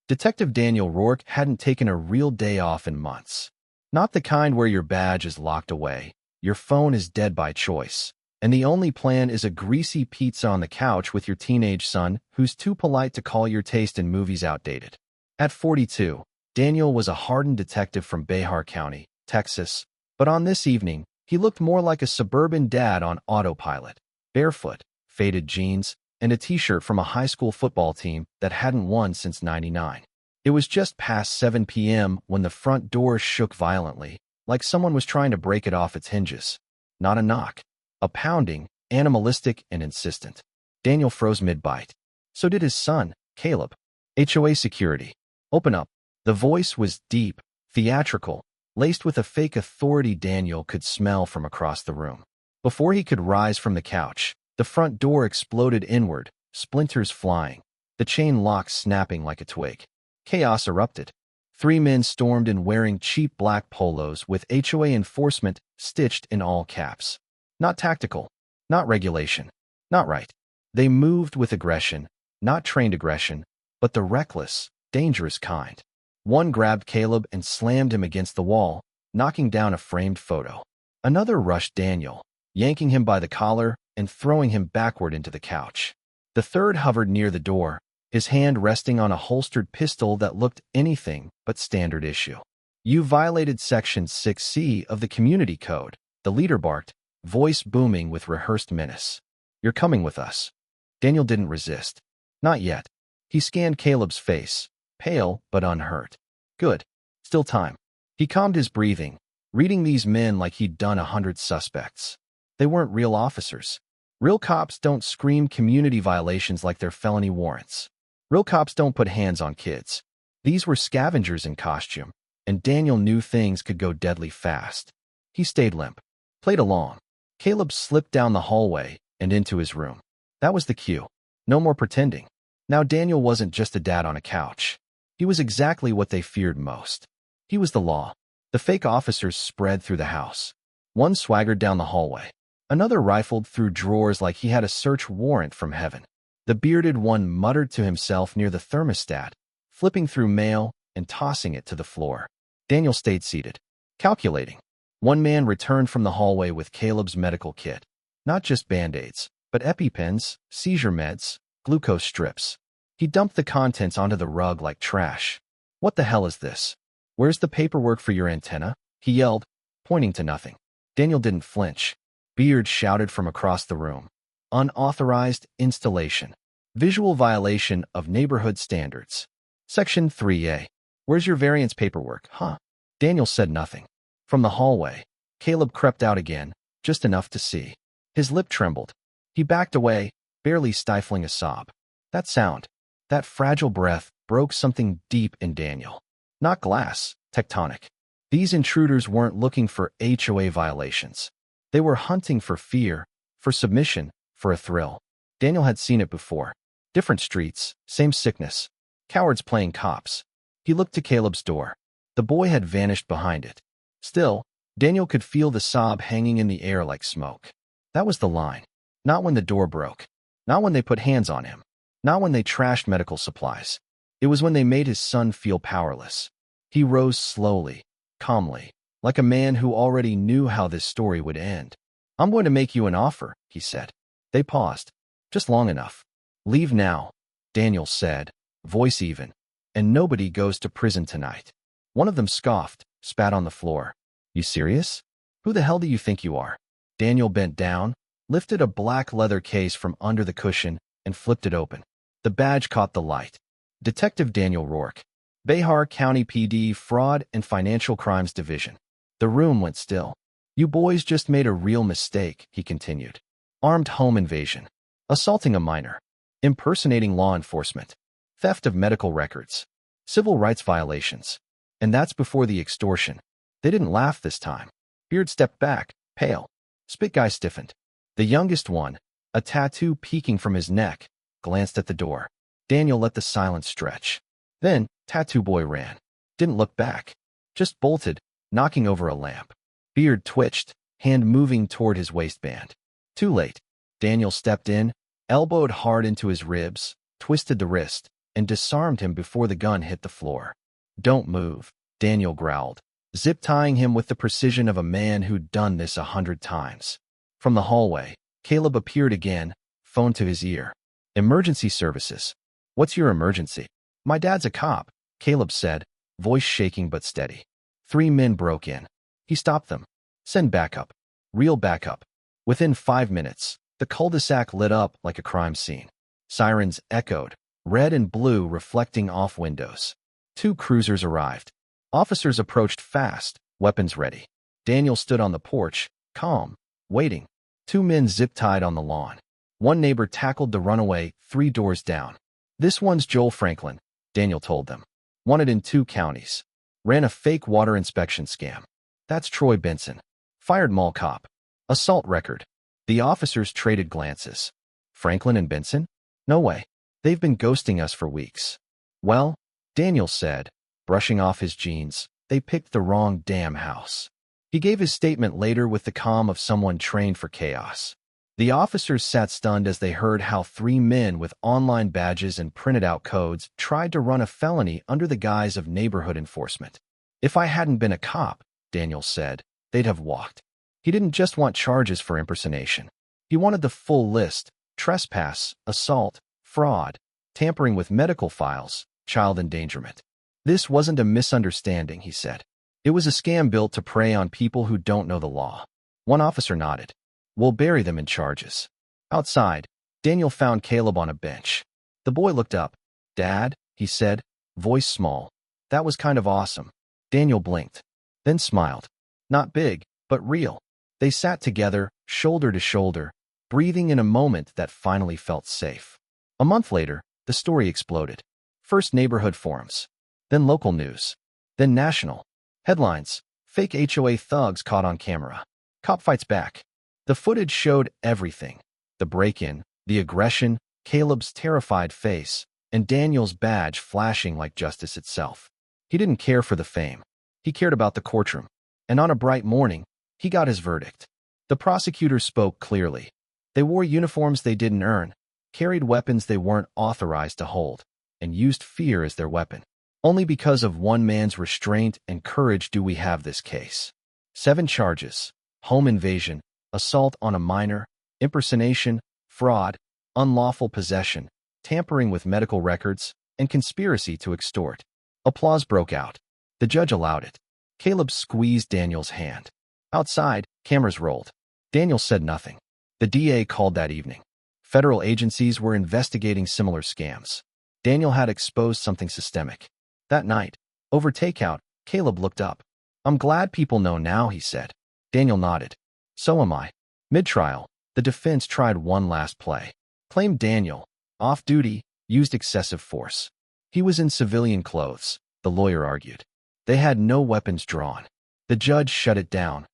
Detective Daniel Rourke hadn't taken a real day off in months. Not the kind where your badge is locked away, your phone is dead by choice, and the only plan is a greasy pizza on the couch with your teenage son who's too polite to call your taste in movies outdated. At 42, Daniel was a hardened detective from Bexar County, Texas, but on this evening, he looked more like a suburban dad on autopilot, barefoot, faded jeans, and a t-shirt from a high school football team that hadn't won since '99. It was just past 7 p.m. when the front door shook violently, like someone was trying to break it off its hinges. Not a knock, a pounding, animalistic and insistent. Daniel froze mid-bite. So did his son, Caleb. HOA security. Open up. The voice was deep, theatrical, laced with a fake authority Daniel could smell from across the room. Before he could rise from the couch, the front door exploded inward, splinters flying, the chain lock snapping like a twig. Chaos erupted. 3 men stormed in wearing cheap black polos with HOA enforcement stitched in all caps. Not tactical, not regulation, not right. They moved with aggression, not trained aggression, but the reckless, dangerous kind. One grabbed Caleb and slammed him against the wall, knocking down a framed photo. Another rushed Daniel, yanking him by the collar and throwing him backward into the couch. The third hovered near the door, his hand resting on a holstered pistol that looked anything but standard issue. You violated Section 6C of the Community Code, the leader barked, voice booming with rehearsed menace. You're coming with us. Daniel didn't resist. Not yet. He scanned Caleb's face, pale but unhurt. Good. Still time. He calmed his breathing, reading these men like he'd done 100 suspects. They weren't real officers. Real cops don't scream community violations like they're felony warrants. Real cops don't put hands on kids. These were scavengers in costume, and Daniel knew things could go deadly fast. He stayed limp, played along. Caleb slipped down the hallway and into his room. That was the cue. No more pretending. Now Daniel wasn't just a dad on a couch. He was exactly what they feared most. He was the law. The fake officers spread through the house. One swaggered down the hallway. Another rifled through drawers like he had a search warrant from heaven. The bearded one muttered to himself near the thermostat, flipping through mail and tossing it to the floor. Daniel stayed seated, calculating. One man returned from the hallway with Caleb's medical kit. Not just Band-Aids, but EpiPens, seizure meds, glucose strips. He dumped the contents onto the rug like trash. What the hell is this? Where's the paperwork for your antenna? He yelled, pointing to nothing. Daniel didn't flinch. Beard shouted from across the room. Unauthorized installation. Visual violation of neighborhood standards. Section 3A. Where's your variance paperwork, huh? Daniel said nothing. From the hallway, Caleb crept out again, just enough to see. His lip trembled. He backed away, barely stifling a sob. That sound, that fragile breath, broke something deep in Daniel. Not glass, tectonic. These intruders weren't looking for HOA violations. They were hunting for fear, for submission, for a thrill. Daniel had seen it before. Different streets, same sickness. Cowards playing cops. He looked to Caleb's door. The boy had vanished behind it. Still, Daniel could feel the sob hanging in the air like smoke. That was the line. Not when the door broke. Not when they put hands on him. Not when they trashed medical supplies. It was when they made his son feel powerless. He rose slowly, calmly, like a man who already knew how this story would end. I'm going to make you an offer, he said. They paused. Just long enough. Leave now, Daniel said, voice even. And nobody goes to prison tonight. One of them scoffed, spat on the floor. You serious? Who the hell do you think you are? Daniel bent down, lifted a black leather case from under the cushion, and flipped it open. The badge caught the light. Detective Daniel Rourke, Bexar County PD Fraud and Financial Crimes Division. The room went still. You boys just made a real mistake, he continued. Armed home invasion. Assaulting a minor. Impersonating law enforcement. Theft of medical records. Civil rights violations. And that's before the extortion. They didn't laugh this time. Beard stepped back, pale. Spit guy stiffened. The youngest one, a tattoo peeking from his neck, glanced at the door. Daniel let the silence stretch. Then, Tattoo Boy ran. Didn't look back. Just bolted, knocking over a lamp. Beard twitched, hand moving toward his waistband. Too late. Daniel stepped in, elbowed hard into his ribs, twisted the wrist. and disarmed him before the gun hit the floor. "Don't move," Daniel growled, zip-tying him with the precision of a man who'd done this 100 times. From the hallway, Caleb appeared again, phone to his ear. "Emergency services." "What's your emergency?" "My dad's a cop," Caleb said, voice shaking but steady. 3 men broke in. He stopped them. "Send backup." Real backup. Within 5 minutes, the cul-de-sac lit up like a crime scene. Sirens echoed, red and blue reflecting off windows. 2 cruisers arrived. Officers approached fast, weapons ready. Daniel stood on the porch, calm, waiting. 2 men zip-tied on the lawn. One neighbor tackled the runaway 3 doors down. "This one's Joel Franklin," Daniel told them. "Wanted in 2 counties. Ran a fake water inspection scam." "That's Troy Benson." "Fired mall cop." "Assault record." The officers traded glances. "Franklin and Benson? No way. They've been ghosting us for weeks." "Well," Daniel said, brushing off his jeans, "they picked the wrong damn house." He gave his statement later with the calm of someone trained for chaos. The officers sat stunned as they heard how 3 men with online badges and printed-out codes tried to run a felony under the guise of neighborhood enforcement. "If I hadn't been a cop," Daniel said, "they'd have walked." He didn't just want charges for impersonation. He wanted the full list: trespass, assault, fraud, tampering with medical files, child endangerment. "This wasn't a misunderstanding," he said. "It was a scam built to prey on people who don't know the law." One officer nodded. "We'll bury them in charges." Outside, Daniel found Caleb on a bench. The boy looked up. "Dad," he said, voice small. "That was kind of awesome." Daniel blinked, then smiled. Not big, but real. They sat together, shoulder to shoulder, breathing in a moment that finally felt safe. A month later, the story exploded. First neighborhood forums, then local news, then national. Headlines: "Fake HOA thugs caught on camera." "Cop fights back." The footage showed everything: the break-in, the aggression, Caleb's terrified face, and Daniel's badge flashing like justice itself. He didn't care for the fame. He cared about the courtroom. And on a bright morning, he got his verdict. The prosecutors spoke clearly. They wore uniforms they didn't earn, carried weapons they weren't authorized to hold, and used fear as their weapon. Only because of one man's restraint and courage do we have this case. 7 charges: home invasion, assault on a minor, impersonation, fraud, unlawful possession, tampering with medical records, and conspiracy to extort. Applause broke out. The judge allowed it. Caleb squeezed Daniel's hand. Outside, cameras rolled. Daniel said nothing. The DA called that evening. Federal agencies were investigating similar scams. Daniel had exposed something systemic. That night, over takeout, Caleb looked up. "I'm glad people know now," he said. Daniel nodded. "So am I." Mid-trial, the defense tried one last play. Claimed Daniel, off-duty, used excessive force. He was in civilian clothes, the lawyer argued. They had no weapons drawn. The judge shut it down.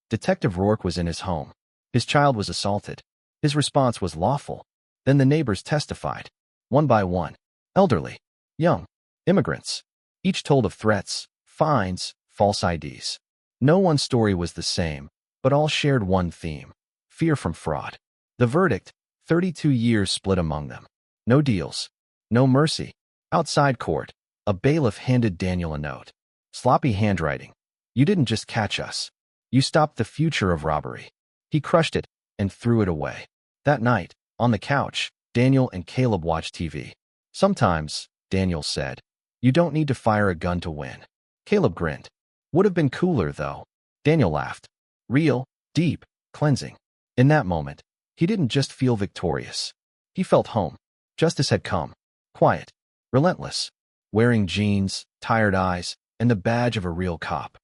Detective Rourke was in his home. His child was assaulted. His response was lawful. Then the neighbors testified. One by one. Elderly. Young. Immigrants. Each told of threats, fines, false IDs. No one's story was the same, but all shared one theme: fear from fraud. The verdict: 32 years split among them. No deals. No mercy. Outside court, a bailiff handed Daniel a note. Sloppy handwriting. "You didn't just catch us. You stopped the future of robbery." He crushed it and threw it away. That night, on the couch, Daniel and Caleb watched TV. "Sometimes," Daniel said, "you don't need to fire a gun to win." Caleb grinned. "Would have been cooler, though." Daniel laughed. Real, deep, cleansing. In that moment, he didn't just feel victorious. He felt home. Justice had come. Quiet. Relentless. Wearing jeans, tired eyes, and the badge of a real cop.